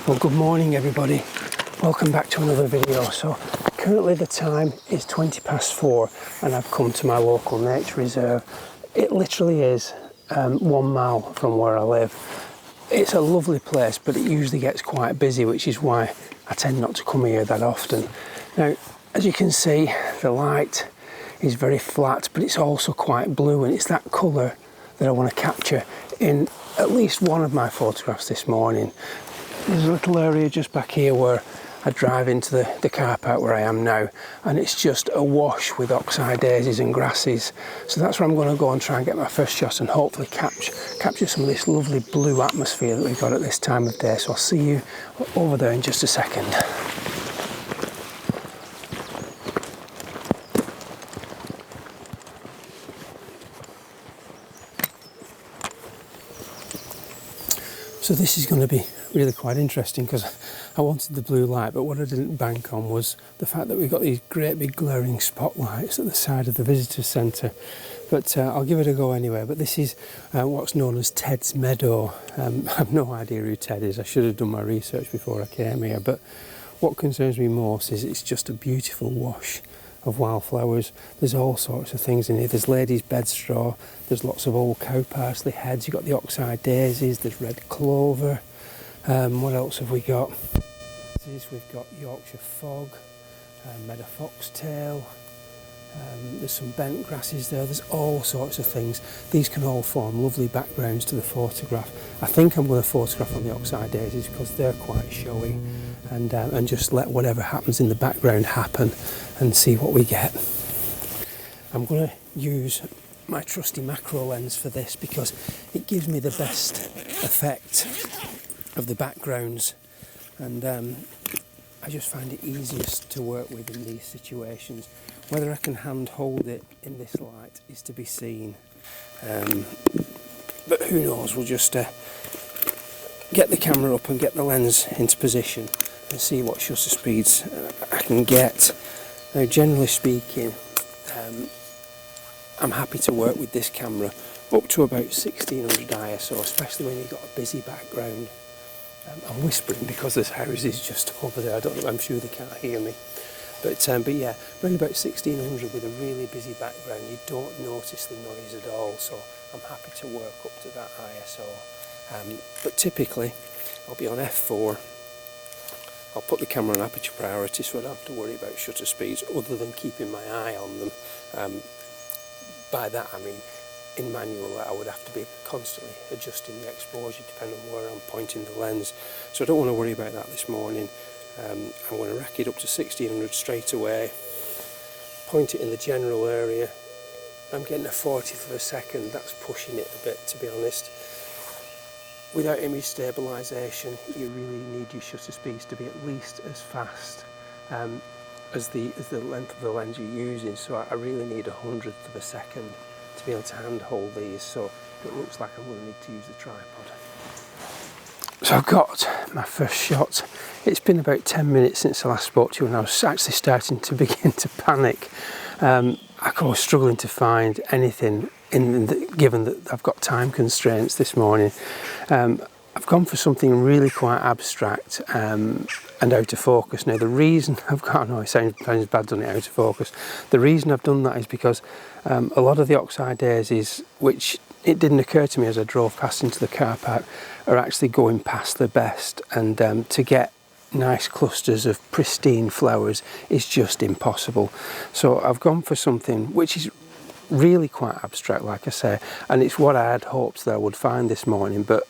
Well, good morning everybody, welcome back to another video. So currently the time is 4:20 and I've come to my local nature reserve. It literally is 1 mile from where I live. It's a lovely place, but it usually gets quite busy, which is why I tend not to come here that often. Now, as you can see, the light is very flat, but it's also quite blue, and it's that colour that I want to capture in at least one of my photographs this morning. There's a little area just back here where I drive into the car park where I am now, and it's just awash with oxeye daisies and grasses. So that's where I'm going to go and try and get my first shot and hopefully capture some of this lovely blue atmosphere that we've got at this time of day. So I'll see you over there in just a second. So this is going to be really quite interesting because I wanted the blue light, but what I didn't bank on was the fact that we've got these great big glaring spotlights at the side of the visitor centre. But I'll give it a go anyway. But this is what's known as Ted's Meadow. I have no idea who Ted is. I should have done my research before I came here. But what concerns me most is it's just a beautiful wash of wildflowers. There's all sorts of things in here. There's ladies' bedstraw, there's lots of old cow parsley heads, you've got the oxeye daisies, there's red clover. What else have we got? We've got Yorkshire fog, meadow foxtail, there's some bent grasses there, there's all sorts of things. These can all form lovely backgrounds to the photograph. I think I'm going to photograph on the oxeye daisies because they're quite showy, and just let whatever happens in the background happen and see what we get. I'm going to use my trusty macro lens for this because it gives me the best effect of the backgrounds, and I just find it easiest to work with in these situations. Whether I can hand hold it in this light is to be seen, but who knows, we'll just get the camera up and get the lens into position and see what shutter speeds I can get. Now, generally speaking, I'm happy to work with this camera up to about 1600 ISO, especially when you've got a busy background. I'm whispering because this house is just over there. I'm sure they can't hear me. But yeah, around about 1600 with a really busy background, you don't notice the noise at all. So I'm happy to work up to that ISO. But typically, I'll be on f4. I'll put the camera on aperture priority so I don't have to worry about shutter speeds other than keeping my eye on them. By that I mean, in manual I would have to be constantly adjusting the exposure depending on where I'm pointing the lens. So I don't want to worry about that this morning. I'm going to rack it up to 1600 straight away, point it in the general area. I'm getting a 40th of a second, that's pushing it a bit, to be honest. Without image stabilisation, you really need your shutter speeds to be at least as fast as the length of the lens you're using. So I really need 100th of a second to be able to handhold these, so it looks like I'm going to need to use the tripod. So I've got my first shot. It's been about 10 minutes since I last spoke to you, and I was actually starting to begin to panic. I was struggling to find anything given that I've got time constraints this morning. I've gone for something really quite abstract and out of focus. Now the reason I know it sounds bad doing it out of focus. The reason I've done that is because a lot of the oxeye daisies, which it didn't occur to me as I drove past into the car park, are actually going past their best, and to get nice clusters of pristine flowers is just impossible. So I've gone for something which is really quite abstract, like I say, and it's what I had hoped that I would find this morning, but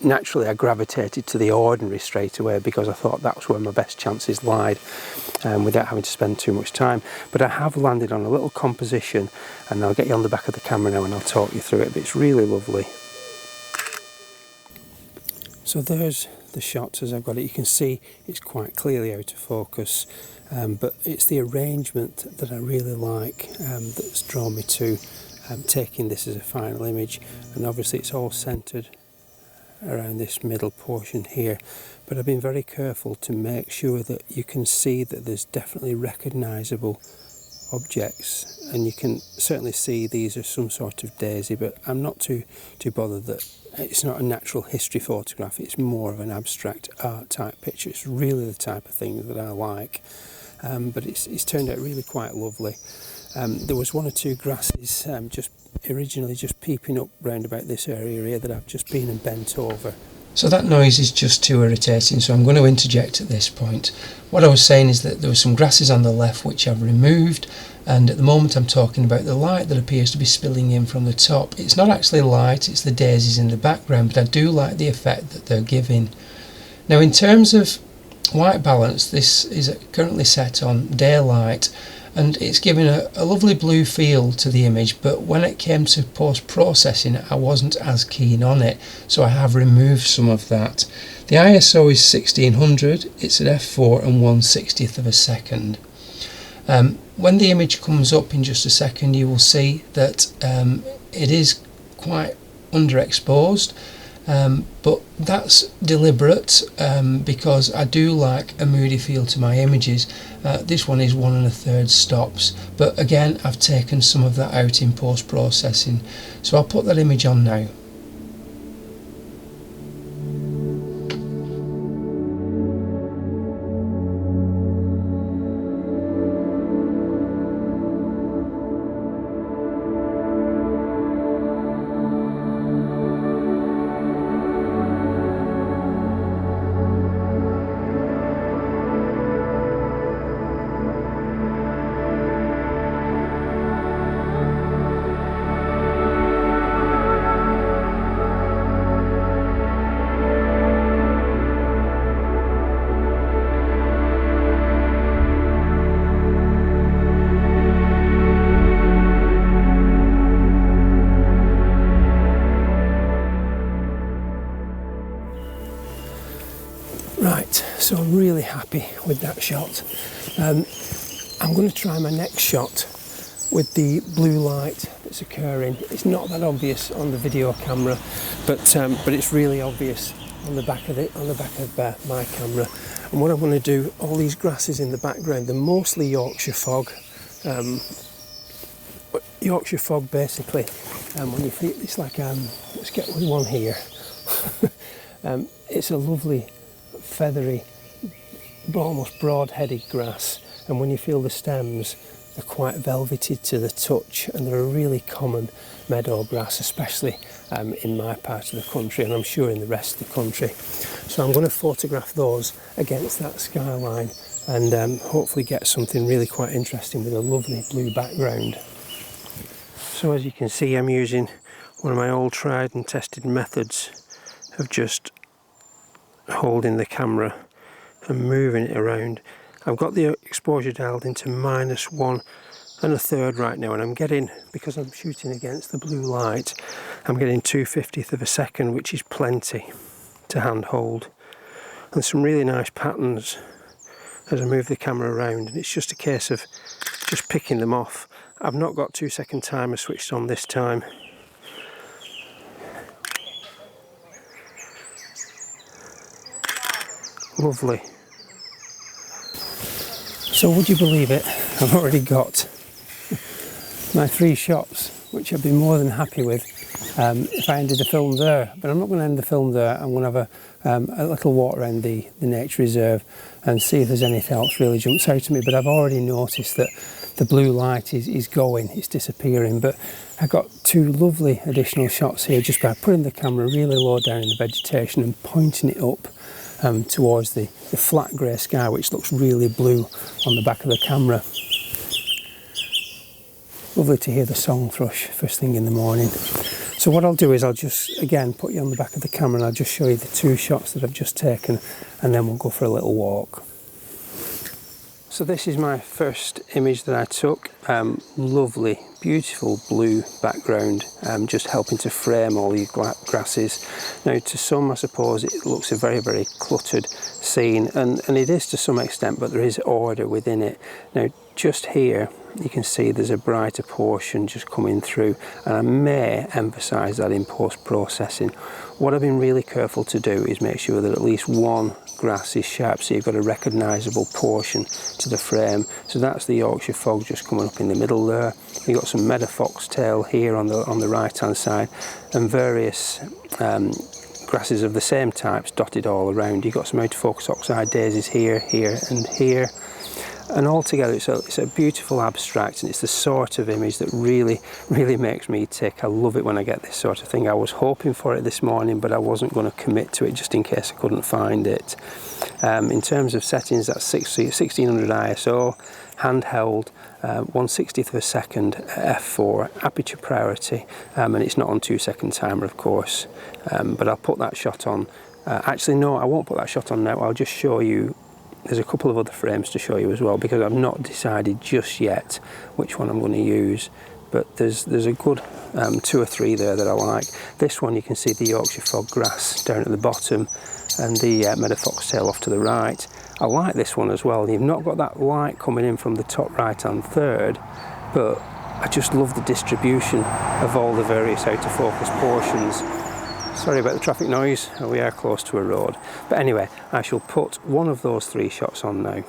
naturally I gravitated to the ordinary straight away because I thought that's where my best chances lied, without having to spend too much time. But I have landed on a little composition, and I'll get you on the back of the camera now and I'll talk you through it, but it's really lovely. So there's the shots as I've got it. You can see it's quite clearly out of focus, but it's the arrangement that I really like that's drawn me to taking this as a final image. And obviously it's all centered around this middle portion here, but I've been very careful to make sure that you can see that there's definitely recognizable objects, and you can certainly see these are some sort of daisy, but I'm not too bothered that it's not a natural history photograph. It's more of an abstract art type picture. It's really the type of thing that I like, but it's turned out really quite lovely. There was one or two grasses just originally just peeping up round about this area here that I've just been and bent over. So that noise is just too irritating, so I'm going to interject at this point. What I was saying is that there were some grasses on the left which I've removed, and at the moment I'm talking about the light that appears to be spilling in from the top. It's not actually light, it's the daisies in the background, but I do like the effect that they're giving. Now, in terms of white balance, this is currently set on daylight, and it's giving a lovely blue feel to the image, but when it came to post-processing I wasn't as keen on it, so I have removed some of that. The ISO is 1600, it's at f4 and 1/60th of a second. When the image comes up in just a second, you will see that it is quite underexposed, but that's deliberate because I do like a moody feel to my images. This one is 1 1/3 stops, but again I've taken some of that out in post-processing, so I'll put that image on now. Right, so I'm really happy with that shot. I'm going to try my next shot with the blue light that's occurring. It's not that obvious on the video camera, but it's really obvious on the back of my camera. And what I'm going to do, all these grasses in the background, they're mostly Yorkshire fog. Yorkshire fog basically, when you feel it's like let's get one here. It's a lovely feathery, almost broad-headed grass, and when you feel the stems, they're quite velveted to the touch, and they're a really common meadow grass, especially in my part of the country, and I'm sure in the rest of the country. So I'm going to photograph those against that skyline and hopefully get something really quite interesting with a lovely blue background. So as you can see, I'm using one of my old tried and tested methods of just holding the camera and moving it around. I've got the exposure dialed into -1 1/3 right now, and I'm getting, because I'm shooting against the blue light, I'm getting 2/50th of a second, which is plenty to hand hold. And some really nice patterns as I move the camera around, and it's just a case of just picking them off. I've not got 2-second timer switched on this time. Lovely. So would you believe it, I've already got my 3 shots, which I'd be more than happy with if I ended the film there. But I'm not going to end the film there. I'm going to have a little walk around the nature reserve and see if there's anything else really jumps out to me. But I've already noticed that the blue light is going, it's disappearing. But I got 2 lovely additional shots here just by putting the camera really low down in the vegetation and pointing it up towards the flat grey sky, which looks really blue on the back of the camera. Lovely to hear the song thrush first thing in the morning. So what I'll do is I'll just again put you on the back of the camera and I'll just show you the 2 shots that I've just taken, and then we'll go for a little walk. So this is my first image that I took. Lovely, beautiful blue background, just helping to frame all these grasses. Now to some I suppose it looks a very, very cluttered scene, and it is to some extent, but there is order within it. Now just here you can see there's a brighter portion just coming through, and I may emphasise that in post-processing. What I've been really careful to do is make sure that at least one grass is sharp, so you've got a recognisable portion to the frame. So that's the Yorkshire fog just coming up in the middle there. You've got some meadow foxtail here on the right hand side, and various grasses of the same types dotted all around. You've got some out of focus oxeye daisies here, here and here. And altogether it's a beautiful abstract, and it's the sort of image that really makes me tick. I love it when I get this sort of thing. I was hoping for it this morning, but I wasn't going to commit to it just in case I couldn't find it. In terms of settings, that's 1600 ISO, handheld, 1/60th of a second f4, aperture priority, and it's not on 2-second timer, of course. But I'll put that shot on. Actually, no, I won't put that shot on now. I'll just show you. There's a couple of other frames to show you as well, because I've not decided just yet which one I'm going to use. But there's a good 2 or 3 there that I like. This one, you can see the Yorkshire fog grass down at the bottom, and the meadow foxtail off to the right. I like this one as well. You've not got that light coming in from the top right hand third, but I just love the distribution of all the various out of focus portions. Sorry about the traffic noise, we are close to a road. But anyway, I shall put one of those 3 shots on now.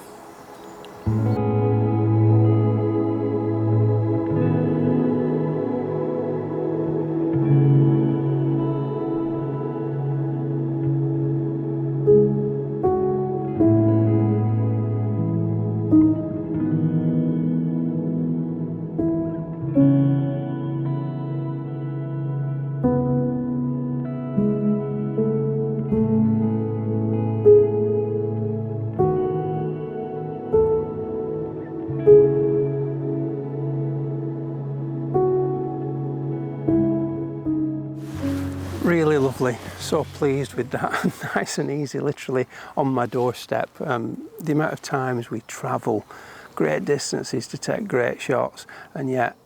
Really lovely, so pleased with that. Nice and easy, literally on my doorstep. The amount of times we travel great distances to take great shots, and yet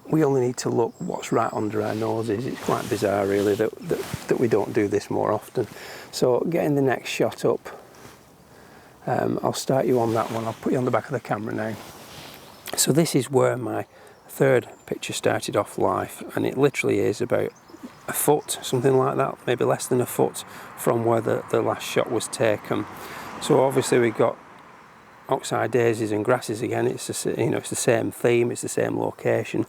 we only need to look what's right under our noses. It's quite bizarre really that we don't do this more often. So getting the next shot up, I'll start you on that one. I'll put you on the back of the camera now. So this is where my 3rd picture started off live, and it literally is about a foot, something like that, maybe less than a foot from where the last shot was taken. So obviously we've got oxeye daisies and grasses again. It's the, it's the same theme, it's the same location,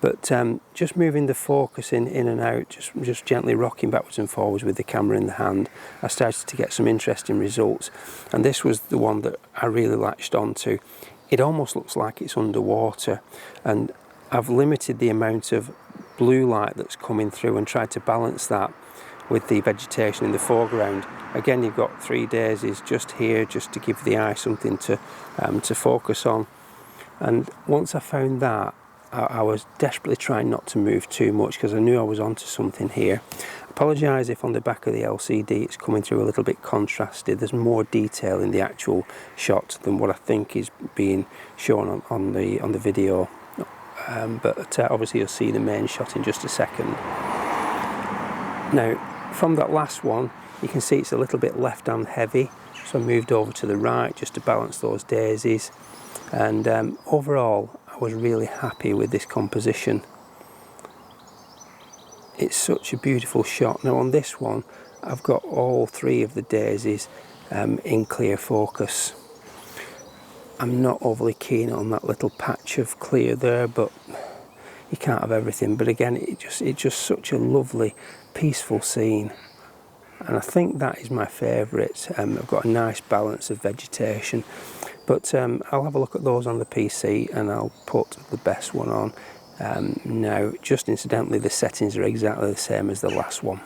but just moving the focus in and out, just gently rocking backwards and forwards with the camera in the hand, I started to get some interesting results. And this was the one that I really latched onto. It almost looks like it's underwater, and I've limited the amount of blue light that's coming through and tried to balance that with the vegetation in the foreground. Again, you've got 3 daisies just here, just to give the eye something to focus on. And once I found that, I was desperately trying not to move too much, because I knew I was onto something here. I apologise if on the back of the LCD it's coming through a little bit contrasted. There's more detail in the actual shot than what I think is being shown on the video. But obviously you'll see the main shot in just a second. Now, from that last one, you can see it's a little bit left-hand heavy, so I moved over to the right just to balance those daisies. And overall, I was really happy with this composition. It's such a beautiful shot. Now on this one, I've got all 3 of the daisies in clear focus. I'm not overly keen on that little patch of clear there, but you can't have everything. But again, it's just such a lovely, peaceful scene, and I think that is my favourite. I've got a nice balance of vegetation, but I'll have a look at those on the PC and I'll put the best one on. Now, just incidentally, the settings are exactly the same as the last one.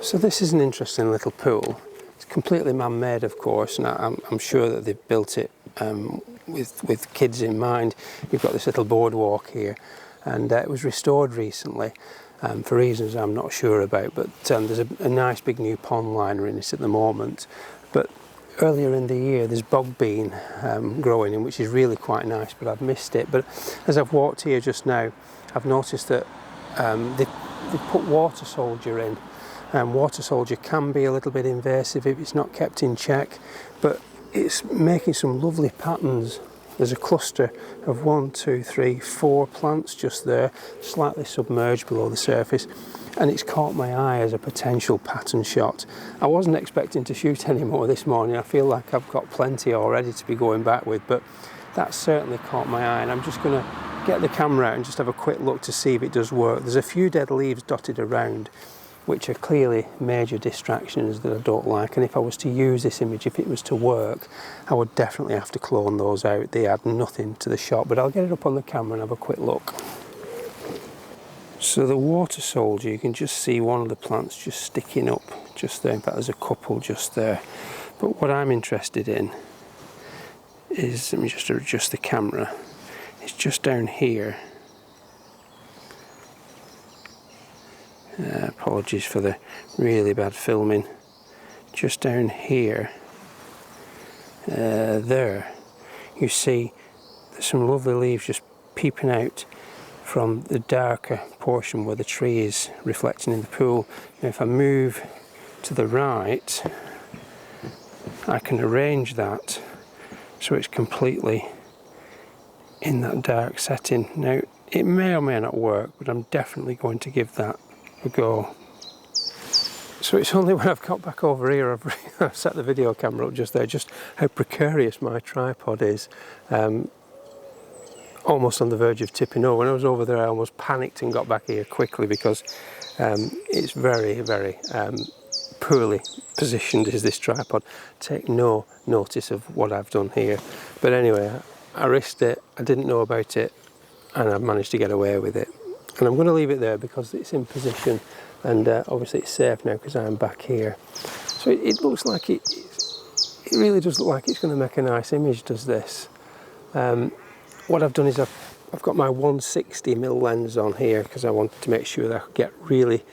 So this is an interesting little pool. It's completely man-made, of course, and I'm sure that they've built it with kids in mind. You've got this little boardwalk here, and it was restored recently for reasons I'm not sure about, but there's a nice big new pond liner in it at the moment. But earlier in the year there's bog bean growing in, which is really quite nice, but I've missed it. But as I've walked here just now, I've noticed that they've put water soldier in. Water soldier can be a little bit invasive if it's not kept in check, but it's making some lovely patterns. There's a cluster of 1, 2, 3, 4 plants just there, slightly submerged below the surface, and it's caught my eye as a potential pattern shot. I wasn't expecting to shoot any more this morning. I feel like I've got plenty already to be going back with, but that certainly caught my eye, and I'm just going to get the camera out and just have a quick look to see if it does work. There's a few dead leaves dotted around, which are clearly major distractions that I don't like, and if I was to use this image, if it was to work, I would definitely have to clone those out. They add nothing to the shot, but I'll get it up on the camera and have a quick look. So the water soldier, you can just see one of the plants just sticking up just there. In fact, there's a couple just there. But what I'm interested in is, let me just adjust the camera, it's just down here. Apologies for the really bad filming. Just down here, there, you see there's some lovely leaves just peeping out from the darker portion where the tree is reflecting in the pool. Now if I move to the right, I can arrange that so it's completely in that dark setting. Now it may or may not work, but I'm definitely going to give that a go. So it's only when I've got back over here I've set the video camera up just there, just how precarious my tripod is. Almost on the verge of tipping over. When I was over there I almost panicked and got back here quickly because it's very, very poorly positioned is this tripod. Take no notice of what I've done here. But anyway, I risked it, I didn't know about it, and I've managed to get away with it. And I'm going to leave it there because it's in position, and obviously it's safe now because I'm back here. So it looks like it really does look like it's going to make a nice image, does this. What I've done is I've got my 160mm lens on here because I wanted to make sure that I could get really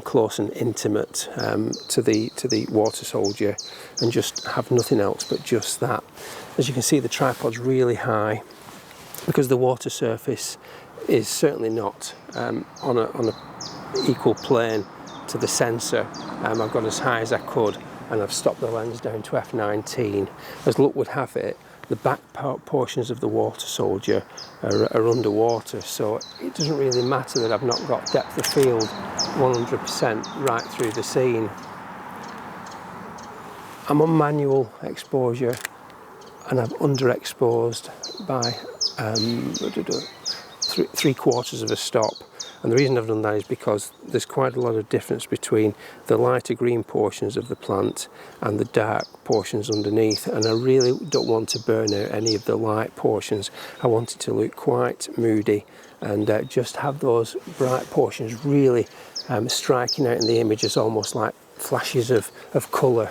close and intimate to the water soldier and just have nothing else but just that. As you can see, the tripod's really high because the water surface is certainly not on a equal plane to the sensor. I've gone as high as I could and I've stopped the lens down to f19. As luck would have it, the back portions of the water soldier are underwater, so it doesn't really matter that I've not got depth of field 100% right through the scene. I'm on manual exposure and I've underexposed by 3/4 of a stop, and the reason I've done that is because there's quite a lot of difference between the lighter green portions of the plant and the dark portions underneath, and I really don't want to burn out any of the light portions. I want it to look quite moody and just have those bright portions really striking out in the image as almost like flashes of colour.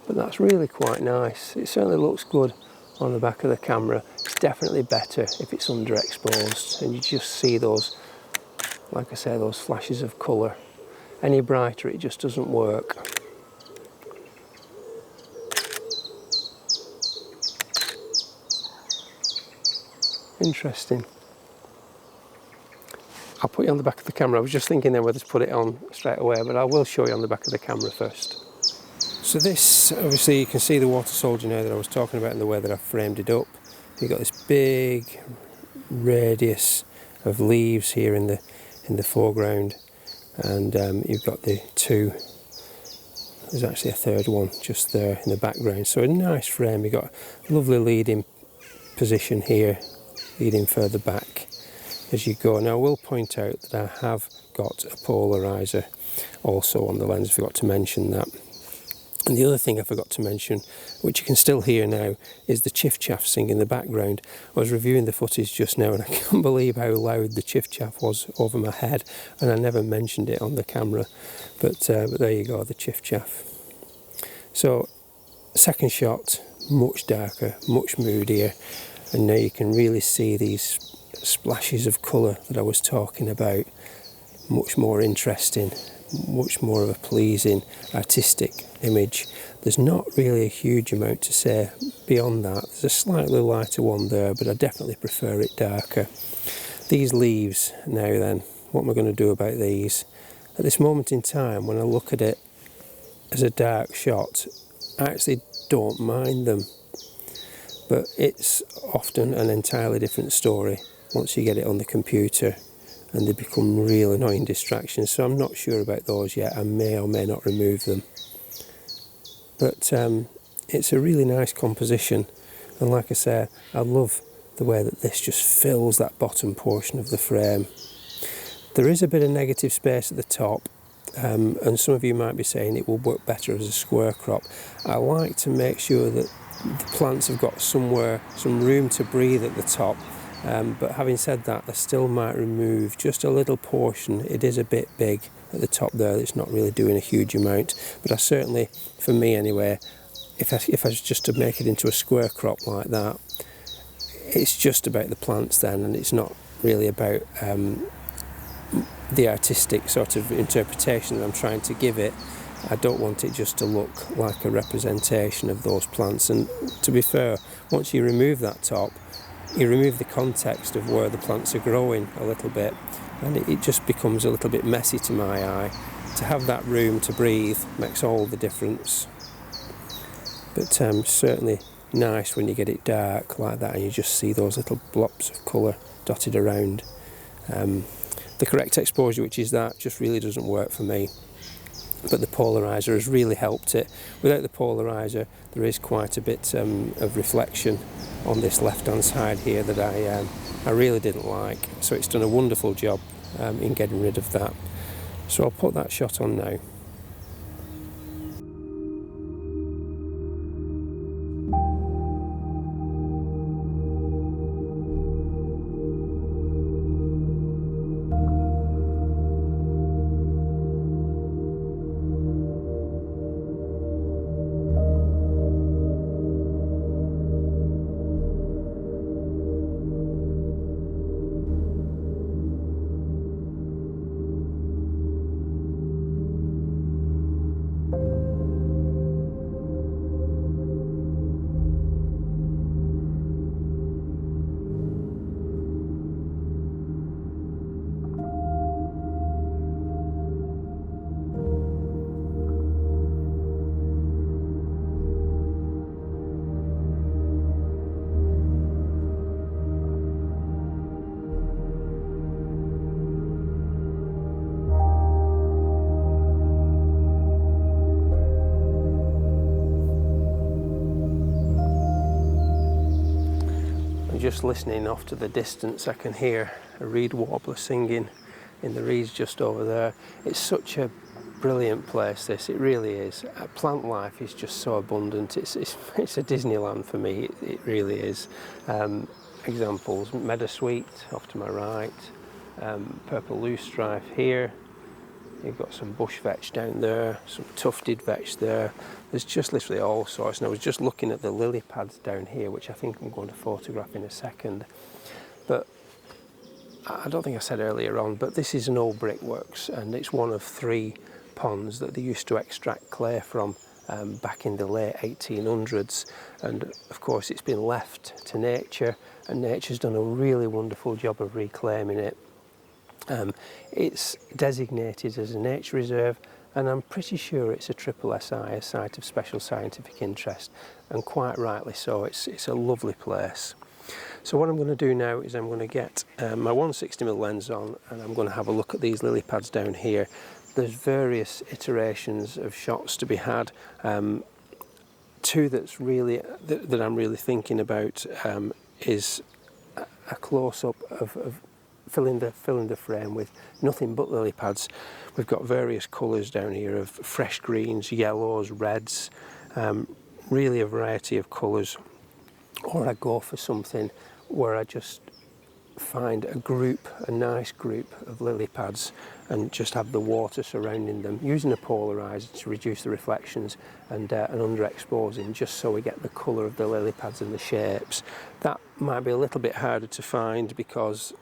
But that's really quite nice. It certainly looks good on the back of the camera. It's definitely better if it's underexposed and you just see those, like I say, those flashes of colour. Any brighter it just doesn't work. Interesting. I'll put you on the back of the camera. I was just thinking then whether to put it on straight away, but I will show you on the back of the camera first. So this, obviously you can see the water soldier now that I was talking about and the way that I've framed it up. You've got this big radius of leaves here in the foreground, and you've got the two, there's actually a third one just there in the background. So a nice frame. You've got a lovely leading position here, leading further back as you go. Now I will point out that I have got a polarizer also on the lens, I forgot to mention that. And the other thing I forgot to mention, which you can still hear now, is the chiff-chaff sing in the background. I was reviewing the footage just now and I can't believe how loud the chiff-chaff was over my head, and I never mentioned it on the camera. But there you go, the chiff-chaff. So, second shot, much darker, much moodier, and now you can really see these splashes of colour that I was talking about. Much more interesting, much more of a pleasing, artistic image. There's not really a huge amount to say beyond that. There's a slightly lighter one there, but I definitely prefer it darker. These leaves now then, what am I going to do about these? At this moment in time, when I look at it as a dark shot, I actually don't mind them. But it's often an entirely different story once you get it on the computer and they become real annoying distractions. So I'm not sure about those yet. I may or may not remove them. But it's a really nice composition, and like I say, I love the way that this just fills that bottom portion of the frame. There is a bit of negative space at the top, and some of you might be saying it will work better as a square crop. I like to make sure that the plants have got some room to breathe at the top, but having said that, I still might remove just a little portion. It is a bit big at the top there, it's not really doing a huge amount, but I certainly, for me anyway, if I was just to make it into a square crop like that, it's just about the plants then, and it's not really about the artistic sort of interpretation that I'm trying to give it. I don't want it just to look like a representation of those plants, and to be fair, once you remove that top, you remove the context of where the plants are growing a little bit, and it just becomes a little bit messy to my eye. To have that room to breathe makes all the difference. But certainly nice when you get it dark like that and you just see those little blobs of colour dotted around. The correct exposure, which is that, just really doesn't work for me. But the polarizer has really helped it. Without the polarizer, there is quite a bit of reflection on this left-hand side here that I really didn't like. So it's done a wonderful job in getting rid of that. So I'll put that shot on now. Just listening off to the distance, I can hear a reed warbler singing in the reeds just over there. It's such a brilliant place, this, it really is. Plant life is just so abundant. It's a Disneyland for me, it really is. Examples, meadowsweet off to my right, purple loosestrife here. You've got some bush vetch down there, some tufted vetch there. There's just literally all sorts. And I was just looking at the lily pads down here, which I think I'm going to photograph in a second. But I don't think I said earlier on, but this is an old brickworks, and it's one of 3 ponds that they used to extract clay from back in the late 1800s. And of course it's been left to nature, and nature's done a really wonderful job of reclaiming it. It's designated as a nature reserve, and I'm pretty sure it's a SSSI, a Site of Special Scientific Interest, and quite rightly so. It's a lovely place. So what I'm going to do now is I'm going to get my 160mm lens on, and I'm going to have a look at these lily pads down here. There's various iterations of shots to be had. 2 that I'm really thinking about is a close-up of filling the frame with nothing but lily pads. We've got various colours down here of fresh greens, yellows, reds, really a variety of colours. Or I go for something where I just find a nice group of lily pads and just have the water surrounding them, using a polarizer to reduce the reflections and underexposing, just so we get the colour of the lily pads and the shapes. That might be a little bit harder to find because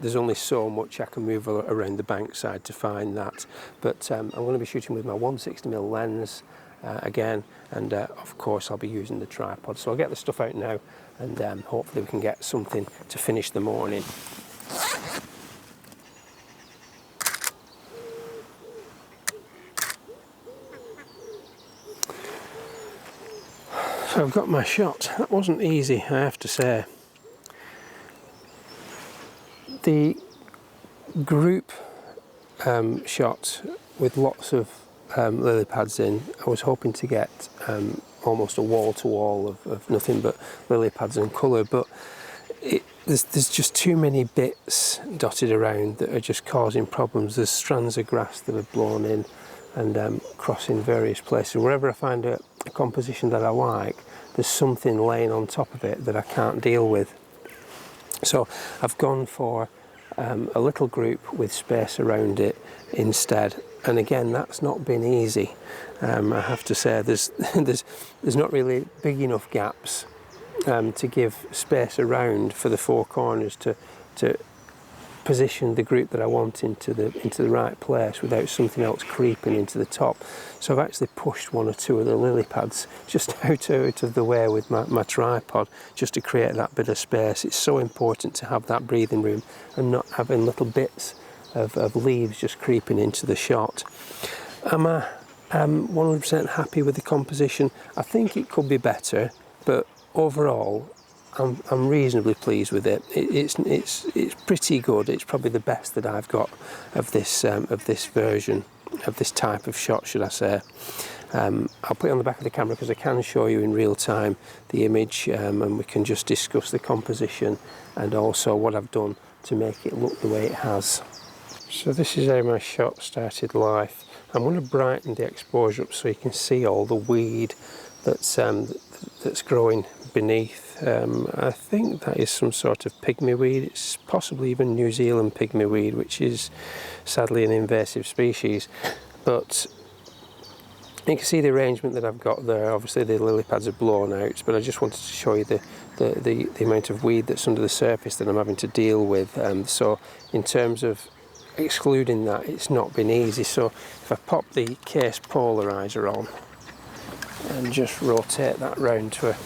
there's only so much I can move around the bank side to find that, but I'm going to be shooting with my 160mm lens again, and of course I'll be using the tripod. So I'll get the stuff out now, and hopefully we can get something to finish the morning. So I've got my shot. That wasn't easy, I have to say. The group shot with lots of lily pads in, I was hoping to get almost a wall-to-wall of nothing but lily pads and colour, but there's just too many bits dotted around that are just causing problems. There's strands of grass that have blown in and crossing various places. Wherever I find a composition that I like, there's something laying on top of it that I can't deal with. So I've gone for a little group with space around it instead, and again that's not been easy. I have to say there's not really big enough gaps to give space around for the four corners to position the group that I want into the right place without something else creeping into the top. So I've actually pushed one or two of the lily pads just out of the way with my tripod, just to create that bit of space. It's so important to have that breathing room and not having little bits of leaves just creeping into the shot. Am I 100% happy with the composition? I think it could be better, but overall I'm reasonably pleased with it. It's pretty good. It's probably the best that I've got of this version, of this type of shot, should I say. I'll put it on the back of the camera because I can show you in real time the image, and we can just discuss the composition and also what I've done to make it look the way it has. So this is how my shot started life. I'm going to brighten the exposure up so you can see all the weed that's growing beneath. I think that is some sort of pygmy weed. It's possibly even New Zealand pygmy weed, which is sadly an invasive species. But you can see the arrangement that I've got there. Obviously the lily pads are blown out, but I just wanted to show you the amount of weed that's under the surface that I'm having to deal with. So in terms of excluding that, it's not been easy. So if I pop the case polarizer on and just rotate that round to a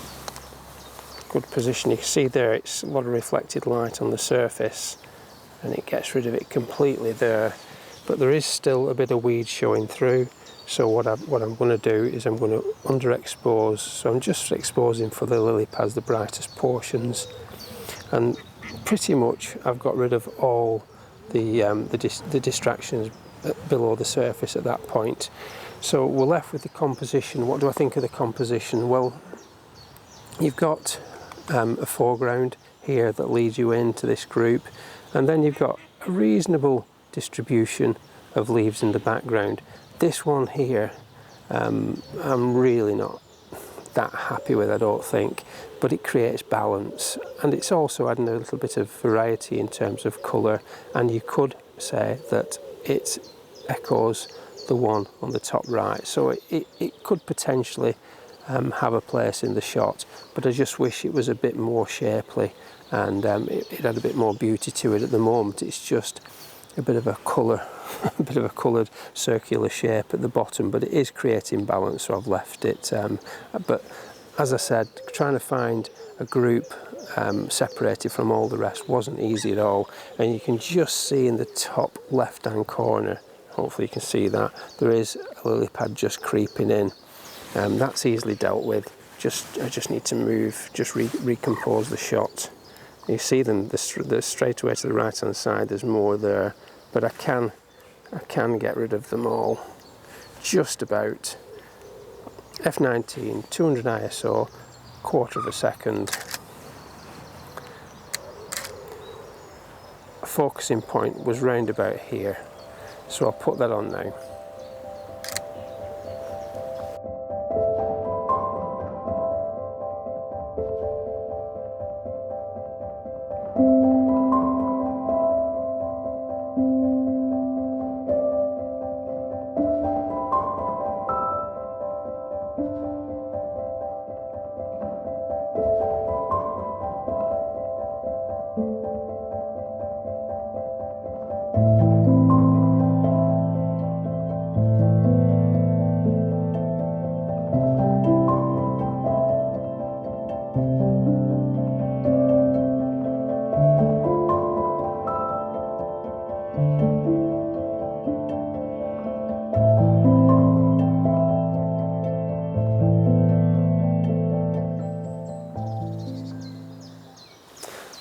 good position, you can see there it's a lot of reflected light on the surface and it gets rid of it completely there, but there is still a bit of weed showing through. So what I'm going to do is I'm going to underexpose. So I'm just exposing for the lily pads the brightest portions, and pretty much I've got rid of all the distractions below the surface at that point. So we're left with the composition. What do I think of the composition? Well, you've got a foreground here that leads you into this group, and then you've got a reasonable distribution of leaves in the background. This one here, I'm really not that happy with, I don't think, but it creates balance, and it's also adding a little bit of variety in terms of colour, and you could say that it echoes the one on the top right, so it could potentially have a place in the shot, but I just wish it was a bit more shapely and it had a bit more beauty to it. At the moment it's just a bit of a colour, a bit of a coloured circular shape at the bottom, but it is creating balance, so I've left it. But as I said, trying to find a group separated from all the rest wasn't easy at all, and you can just see in the top left hand corner, hopefully you can see that, there is a lily pad just creeping in. That's easily dealt with. I just need to move, just recompose the shot. You see them, the straight away to the right hand side, there's more there, but I can get rid of them all, just about. F19, 200 ISO, quarter of a second, focusing point was round about here, so I'll put that on now.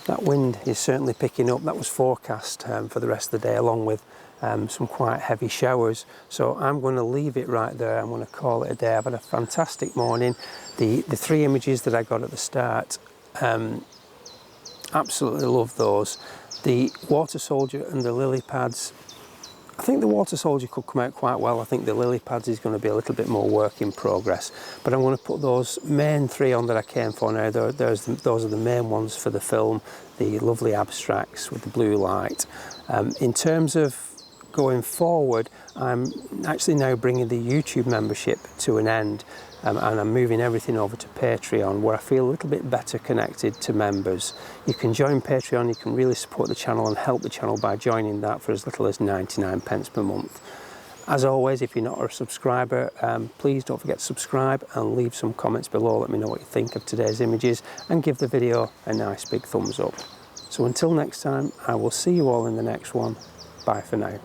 That wind is certainly picking up. That was forecast for the rest of the day, along with some quite heavy showers. So I'm going to leave it right there. I'm going to call it a day. I've had a fantastic morning. The 3 images that I got at the start, absolutely love those. The water soldier and the lily pads, I think the water soldier could come out quite well. I think the lily pads is going to be a little bit more work in progress, but I'm going to put those main 3 on that I came for now. Those are the main ones for the film, the lovely abstracts with the blue light. In terms of going forward, I'm actually now bringing the YouTube membership to an end, and I'm moving everything over to Patreon, where I feel a little bit better connected to members. You can join Patreon, you can really support the channel and help the channel by joining that for as little as 99 pence per month. As always, if you're not a subscriber, please don't forget to subscribe and leave some comments below. Let me know what you think of today's images and give the video a nice big thumbs up. So until next time, I will see you all in the next one. Bye for now.